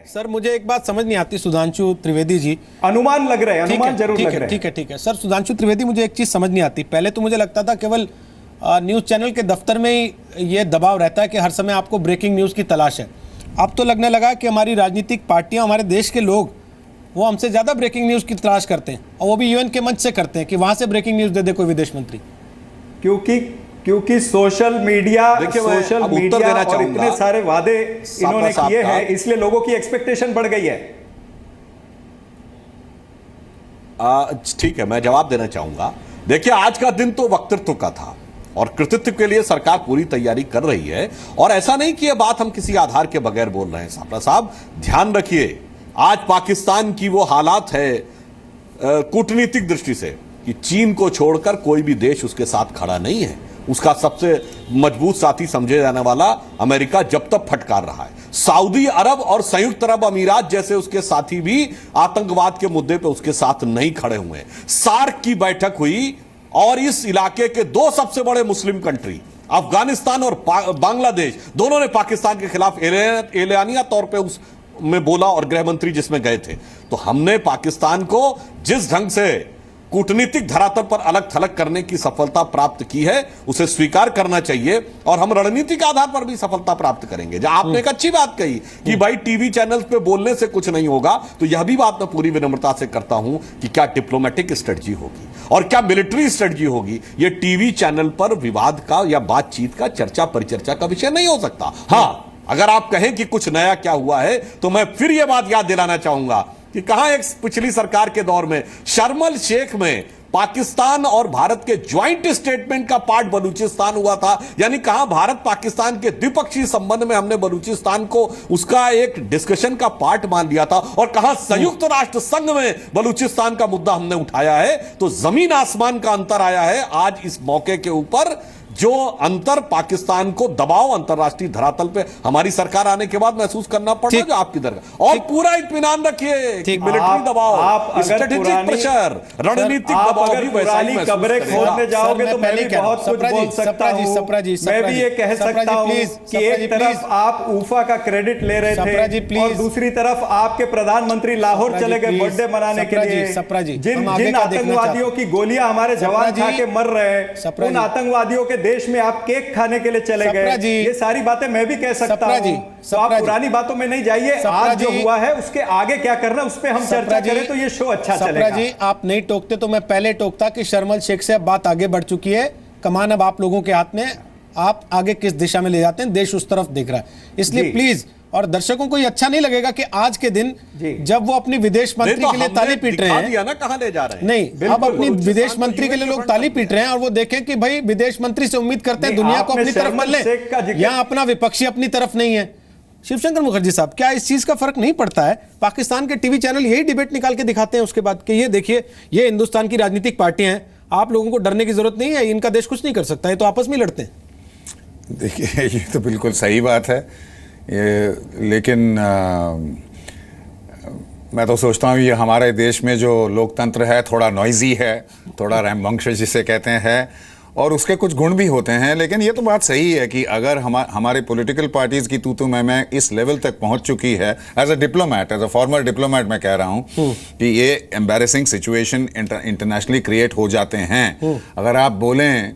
Sir मुझे एक बात समझ नहीं आती सुधांशु त्रिवेदी जी, अनुमान लग रहे हैं, अनुमान जरूर लग रहे हैं। ठीक है सर। सुधांशु त्रिवेदी, मुझे एक चीज समझ नहीं आती। पहले तो मुझे लगता था केवल न्यूज चैनल के दफ्तर में ही ये दबाव रहता है कि हर समय आपको ब्रेकिंग न्यूज की तलाश है। अब तो लगने लगा कि हमारी राजनीतिक पार्टियां, हमारे देश के लोग, वो हमसे ज्यादा ब्रेकिंग न्यूज की तलाश करते हैं, और वो भी यूएन के मंच से करते हैं कि वहां से ब्रेकिंग न्यूज दे दे कोई विदेश मंत्री। क्योंकि सोशल मीडिया और इतने सारे वादे इन्होंने किए हैं, इसलिए लोगों की एक्सपेक्टेशन बढ़ गई है। ठीक है, मैं जवाब देना चाहूंगा। देखिए, आज का दिन तो वक्तृत्व का था और कृतित्व के लिए सरकार पूरी तैयारी कर रही है, और ऐसा नहीं कि यह बात हम किसी आधार के बगैर बोल रहे हैं। सापड़ा साहब, ध्यान रखिए, आज पाकिस्तान की वो हालात है कूटनीतिक दृष्टि से कि चीन को छोड़कर कोई भी देश उसके साथ खड़ा नहीं है। उसका सबसे मजबूत साथी समझे जाने वाला अमेरिका जब तक फटकार रहा है। सऊदी अरब और संयुक्त अरब अमीरात जैसे उसके साथी भी आतंकवाद के मुद्दे पे उसके साथ नहीं खड़े हुए। सार्क की बैठक हुई और इस इलाके के दो सबसे बड़े मुस्लिम कंट्री अफगानिस्तान और बांग्लादेश, दोनों ने पाकिस्तान के खिलाफ एलानिया तौर पे उस में बोला, और गृह मंत्री जिसमें गए थे। तो हमने पाकिस्तान को जिस ढंग से कूटनीतिक धरातल पर अलग थलग करने की सफलता प्राप्त की है, उसे स्वीकार करना चाहिए, और हम रणनीतिक आधार पर भी सफलता प्राप्त करेंगे। जब आपने एक अच्छी बात कही कि भाई टीवी चैनल्स पे बोलने से कुछ नहीं होगा, तो यह भी बात मैं पूरी विनम्रता से करता हूं कि क्या डिप्लोमेटिक स्ट्रेटजी होगी और क्या मिलिट्री स्ट्रेटजी होगी, यह टीवी चैनल पर विवाद का या बातचीत का, चर्चा परिचर्चा का विषय नहीं हो सकता। हां, अगर आप कहें कि कुछ नया क्या हुआ है, तो मैं फिर यह बात याद दिलाना चाहूंगा कि कहां एक पिछली सरकार के दौर में शर्म शेख में पाकिस्तान और भारत के ज्वाइंट स्टेटमेंट का पार्ट बलूचिस्तान हुआ था। यानी कहां भारत पाकिस्तान के द्विपक्षीय संबंध में हमने बलूचिस्तान को उसका एक डिस्कशन का पार्ट मान लिया था, और कहां संयुक्त राष्ट्र संघ में बलूचिस्तान का मुद्दा हमने उठाया है। तो जमीन आसमान का अंतर आया है आज इस मौके के ऊपर। जो अंतर पाकिस्तान को दबाव अंतरराष्ट्रीय धरातल पे हमारी सरकार आने के बाद महसूस करना पड़ रहा है, जो आपकी दरगाह, और पूरा इत्मीनान रखिए, मिलिट्री दबाव, स्ट्रेटेजिक प्रेशर, रणनीतिक दबाव भी वैसा ही कब्रें खोदने जाओगे तो मैं भी बहुत कुछ बोल सकता हूं। मैं भी ये कह सकता हूं कि एक तरफ आप ऊफा का क्रेडिट ले रहे थे और दूसरी तरफ आपके प्रधानमंत्री लाहौर चले गए बर्थडे मनाने के लिए। जिन आतंकवादियों की गोलियां हमारे जवान खा के मर रहे हैं, उन आतंकवादियों के देश में आप केक खाने के लिए चले गए। ये सारी बातें मैं भी कह सकता हूं। तो आप पुरानी बातों में नहीं जाइए, आज जो हुआ है उसके आगे क्या करना उस पे हम चर्चा करें तो ये शो अच्छा चलेगा। जी, आप नहीं टोकते तो मैं पहले टोकता कि शर्मल शेख से अब बात आगे बढ़ चुकी है। कमान अब आप लोगों के हाथ में, आप आगे किस दिशा में ले जाते हैं, देश उस तरफ देख रहा है। इसलिए प्लीज, और दर्शकों को ये अच्छा नहीं लगेगा कि आज के दिन जब वो अपनी विदेश मंत्री के लिए ताली पीट रहे हैं ना, कहां ले जा रहे हैं, नहीं, अब अपनी विदेश मंत्री के लिए लोग ताली पीट रहे हैं, और वो देखें कि भाई विदेश मंत्री से उम्मीद करते हैं दुनिया को अपनी तरफ कर ले, या अपना विपक्षी अपनी तरफ नहीं है। शिवशंकर मुखर्जी साहब, क्या इस चीज का फर्क नहीं पड़ता है? पाकिस्तान के टीवी चैनल यही डिबेट निकाल के दिखाते हैं उसके बाद कि ये देखिए, ये हिंदुस्तान की राजनीतिक पार्टियां हैं, आप लोगों को डरने की जरूरत नहीं है, इनका देश कुछ नहीं कर सकता है, तो आपस में लड़ते हैं। देखिए, ये तो बिल्कुल सही बात है, लेकिन मैं तो सोचता हूँ ये हमारे देश में जो लोकतंत्र है थोड़ा नॉइजी है, थोड़ा रैमबंश जिसे कहते हैं, और उसके कुछ गुण भी होते हैं। लेकिन ये तो बात सही है कि अगर हमारे पॉलिटिकल पार्टीज की तू मैं इस लेवल तक पहुंच चुकी है, as a diplomat, as a former diplomat मैं कह रहा हूँ कि ये एम्बैरेसिंग सिचुएशन इंटरनेशनली क्रिएट हो जाते हैं। अगर आप बोलें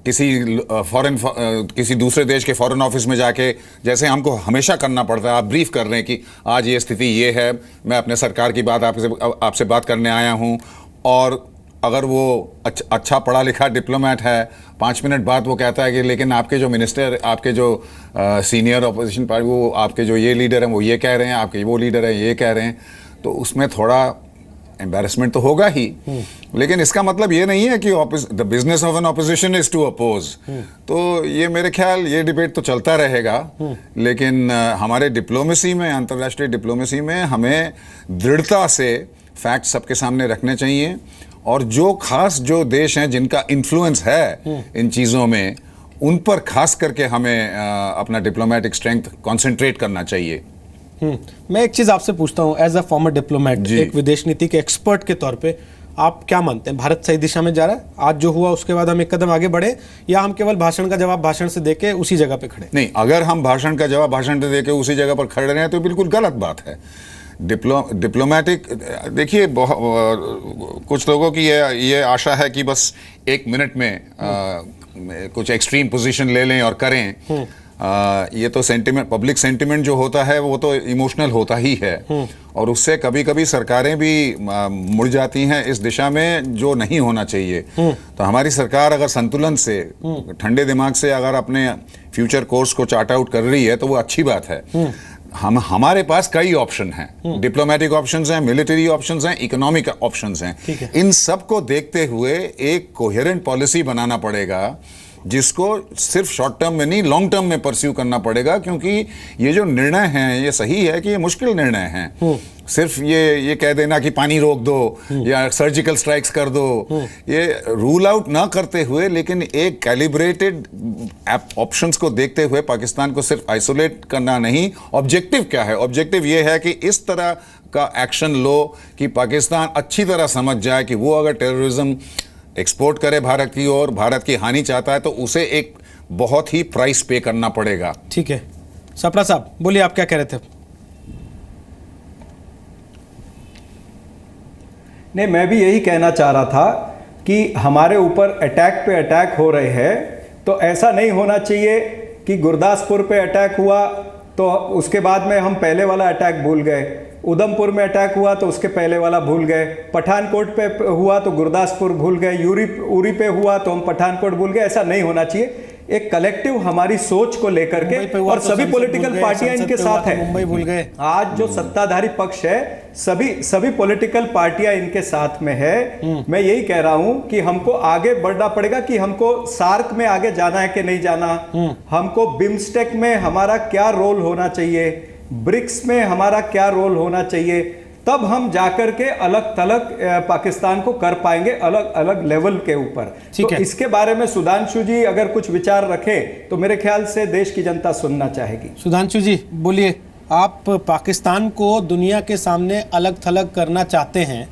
किसी दूसरे देश के फॉरेन ऑफिस में जाके, जैसे हमको हमेशा करना पड़ता है, आप ब्रीफ कर रहे हैं कि आज ये स्थिति ये है, मैं अपने सरकार की बात आपसे बात करने आया हूं, और अगर वो अच्छा पढ़ा लिखा डिप्लोमेट है, 5 मिनट बाद वो कहता है कि लेकिन आपके जो मिनिस्टर, आपके जो सीनियर अपोजिशन पार्टी, वो आपके जो ये लीडर हैं वो ये कह रहे हैं, आपके वो लीडर हैं ये कह रहे हैं, तो उसमें थोड़ा एम्बैरेसमेंट तो होगा ही। लेकिन इसका मतलब ये नहीं है कि the business of an opposition is to oppose. तो ये मेरे ख्याल ये डिबेट तो चलता रहेगा, लेकिन हमारे डिप्लोमेसी में, अंतर्राष्ट्रीय डिप्लोमेसी में हमें दृढ़ता से फैक्ट सबके सामने रखने चाहिए, और जो देश हैं जिनका इन्फ्लुएंस है इन चीज़ों में, उन पर खास करके हमें अपना डिप्लोमेटिक स्ट्रेंथ कॉन्सेंट्रेट करना चाहिए। मैं एक चीज आपसे पूछता हूं, एज अ फॉर्मर डिप्लोमेट, एक विदेश नीति के एक्सपर्ट के तौर पे, आप क्या मानते हैं, भारत सही दिशा में जा रहा है? आज जो हुआ उसके बाद हम एक कदम आगे बढ़े, या हम केवल भाषण का जवाब भाषण से देके उसी जगह पे खड़े? नहीं, अगर हम भाषण का जवाब भाषण से देके उसी जगह पर खड़े रहे हैं तो बिल्कुल गलत बात है। डिप्लोमैटिक, देखिए कुछ लोगों की ये आशा है कि बस 1 मिनट में कुछ एक्सट्रीम पोजीशन ले लें और करें। ये तो सेंटिमेंट, पब्लिक सेंटिमेंट जो होता है वो तो इमोशनल होता ही है, और उससे कभी कभी सरकारें भी मुड़ जाती हैं इस दिशा में जो नहीं होना चाहिए। तो हमारी सरकार अगर संतुलन से, ठंडे दिमाग से अगर अपने फ्यूचर कोर्स को चार्ट आउट कर रही है तो वो अच्छी बात है। हमारे पास कई ऑप्शन हैं, डिप्लोमेटिक ऑप्शंस हैं, मिलिट्री ऑप्शंस हैं, इकोनॉमिक ऑप्शंस हैं। इन सब को देखते हुए एक कोहेरेंट पॉलिसी बनाना पड़ेगा, जिसको सिर्फ शॉर्ट टर्म में नहीं, लॉन्ग टर्म में परस्यू करना पड़ेगा, क्योंकि ये जो निर्णय हैं ये सही है कि ये मुश्किल निर्णय हैं। सिर्फ ये कह देना कि पानी रोक दो या सर्जिकल स्ट्राइक्स कर दो, ये रूल आउट ना करते हुए, लेकिन एक कैलिब्रेटेड ऑप्शंस को देखते हुए पाकिस्तान को सिर्फ आइसोलेट करना नहीं, ऑब्जेक्टिव क्या है? ऑब्जेक्टिव ये है कि इस तरह का एक्शन लो कि पाकिस्तान अच्छी तरह समझ जाए कि वो अगर टेररिज्म एक्सपोर्ट करे भारत की ओर, भारत की हानि चाहता है, तो उसे एक बहुत ही प्राइस पे करना पड़ेगा। ठीक है, सप्रा साहब बोलिए, आप क्या कह रहे थे? नहीं, मैं भी यही कहना चाह रहा था कि हमारे ऊपर अटैक पे अटैक हो रहे हैं, तो ऐसा नहीं होना चाहिए कि गुरदासपुर पे अटैक हुआ तो उसके बाद में हम पहले वाला अटैक भूल गए, उधमपुर में अटैक हुआ तो उसके पहले वाला भूल गए, पठानकोट पे हुआ तो गुरदासपुर भूल गए, उरी पे हुआ तो हम पठानकोट भूल गए। ऐसा नहीं होना चाहिए। एक कलेक्टिव हमारी सोच को लेकर के, और सभी पॉलिटिकल पार्टियां इनके साथ है। मुंबई भूल गए। आज जो सत्ताधारी पक्ष है, सभी पॉलिटिकल पार्टियां इनके साथ में है। मैं यही कह रहा हूं कि हमको आगे बढ़ना पड़ेगा, कि हमको सार्क में आगे जाना है कि नहीं जाना, हमको बिम्स्टेक में हमारा क्या रोल होना चाहिए, ब्रिक्स में हमारा क्या रोल होना चाहिए, तब हम जाकर के अलग थलग पाकिस्तान को कर पाएंगे, अलग अलग लेवल के ऊपर। तो इसके बारे में सुधांशु जी अगर कुछ विचार रखें तो मेरे ख्याल से देश की जनता सुनना चाहेगी। सुधांशु जी बोलिए, आप पाकिस्तान को दुनिया के सामने अलग थलग करना चाहते हैं,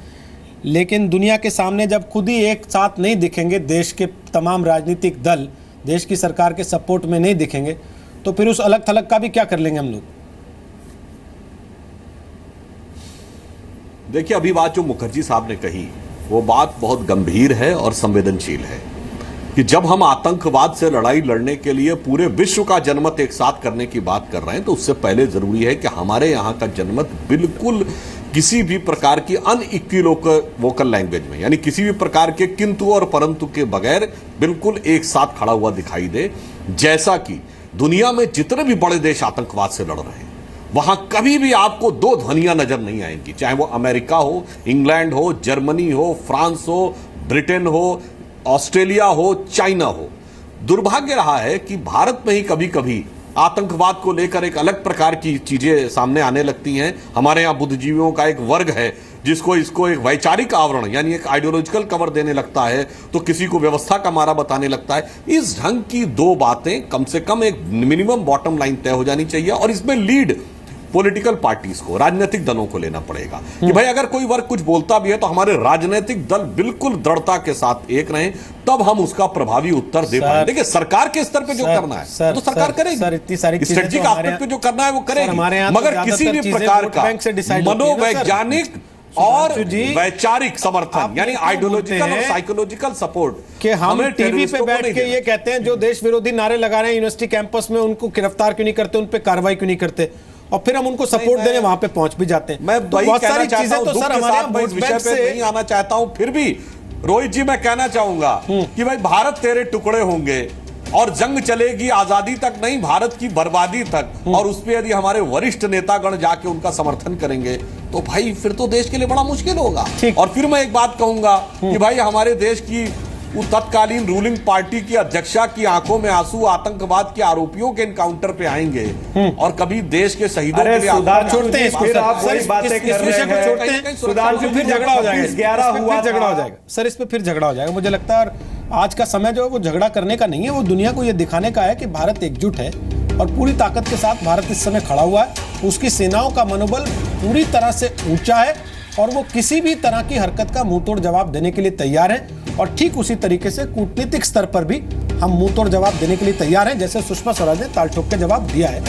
लेकिन दुनिया के सामने जब खुद ही एक साथ नहीं दिखेंगे, देश के तमाम राजनीतिक दल देश की सरकार के सपोर्ट में नहीं दिखेंगे, तो फिर उस अलग थलग का भी क्या कर लेंगे हम लोग? देखिए, अभी बात जो मुखर्जी साहब ने कही वो बात बहुत गंभीर है और संवेदनशील है कि जब हम आतंकवाद से लड़ाई लड़ने के लिए पूरे विश्व का जनमत एक साथ करने की बात कर रहे हैं, तो उससे पहले जरूरी है कि हमारे यहाँ का जनमत बिल्कुल किसी भी प्रकार की अनइक्विवोकल लैंग्वेज में, यानी किसी भी प्रकार के किंतु और परंतु के बगैर बिल्कुल एक साथ खड़ा हुआ दिखाई दे। जैसा कि दुनिया में जितने भी बड़े देश आतंकवाद से लड़ रहे हैं, वहां कभी भी आपको दो ध्वनियां नजर नहीं आएंगी, चाहे वो अमेरिका हो, इंग्लैंड हो, जर्मनी हो, फ्रांस हो, ब्रिटेन हो, ऑस्ट्रेलिया हो, चाइना हो। दुर्भाग्य रहा है कि भारत में ही कभी कभी आतंकवाद को लेकर एक अलग प्रकार की चीजें सामने आने लगती हैं। हमारे यहाँ बुद्धिजीवियों का एक वर्ग है जिसको इसको एक वैचारिक आवरण यानी एक आइडियोलॉजिकल कवर देने लगता है, तो किसी को व्यवस्था का मारा बताने लगता है। इस ढंग की दो बातें कम से कम एक मिनिमम बॉटम लाइन तय हो जानी चाहिए, और इसमें लीड पॉलिटिकल पार्टीज को, राजनीतिक दलों को लेना पड़ेगा कि भाई अगर कोई वर्ग कुछ बोलता भी है तो हमारे राजनीतिक दल बिल्कुल दृढ़ता के साथ एक रहें, तब हम उसका प्रभावी उत्तर दे पाएंगे। देखिए, सरकार के स्तर पे जो करना है तो सरकार करेगी, स्ट्रेटेजिक एस्पेक्ट पे जो करना है वो करेगी, मगर किसी भी प्रकार का मनोवैज्ञानिक और वैचारिक समर्थन यानी आइडियोलॉजिकल और साइकोलॉजिकल सपोर्ट कि हम टीवी पे बैठ के ये कहते हैं जो देश विरोधी नारे लगा रहे हैं यूनिवर्सिटी कैंपस में, उनको गिरफ्तार क्यों नहीं करते, उन पे कार्रवाई क्यों नहीं करते, और फिर हम उनको सपोर्ट देने वहां पे पहुंच भी जाते हैं। मैं बहुत सारी चीजें तो सर हमारे इस विषय पे नहीं आना चाहता हूं, फिर भी रोहित जी मैं कहना चाहूंगा कि भाई भारत तेरे टुकड़े होंगे और जंग चलेगी आजादी तक नहीं, भारत की बर्बादी तक, और उस पर यदि हमारे वरिष्ठ नेतागण जाके उनका समर्थन करेंगे तो भाई फिर तो देश के लिए बड़ा मुश्किल होगा। और फिर मैं एक बात कहूंगा कि भाई हमारे देश की तत्कालीन रूलिंग पार्टी की अध्यक्षा की आंखों में आंसू आतंकवाद के आरोपियों के एनकाउंटर पे आएंगे, और कभी देश के शहीदों के लिए छोड़ते हैं इसको, फिर झगड़ा हो जाएगा सर, इस पे फिर झगड़ा हो जाएगा मुझे लगता है। और आज का समय जो है वो झगड़ा करने का नहीं है, वो दुनिया को ये दिखाने का है कि भारत एकजुट है और पूरी ताकत के साथ भारत इस समय खड़ा हुआ है। उसकी सेनाओं का मनोबल पूरी तरह से ऊंचा है, और वो किसी भी तरह की हरकत का मुंहतोड़ जवाब देने के लिए तैयार हैं। और ठीक उसी तरीके से कूटनीतिक स्तर पर भी हम मुंहतोड़ जवाब देने के लिए तैयार हैं, जैसे सुषमा स्वराज ने ताल ठोक के जवाब दिया है।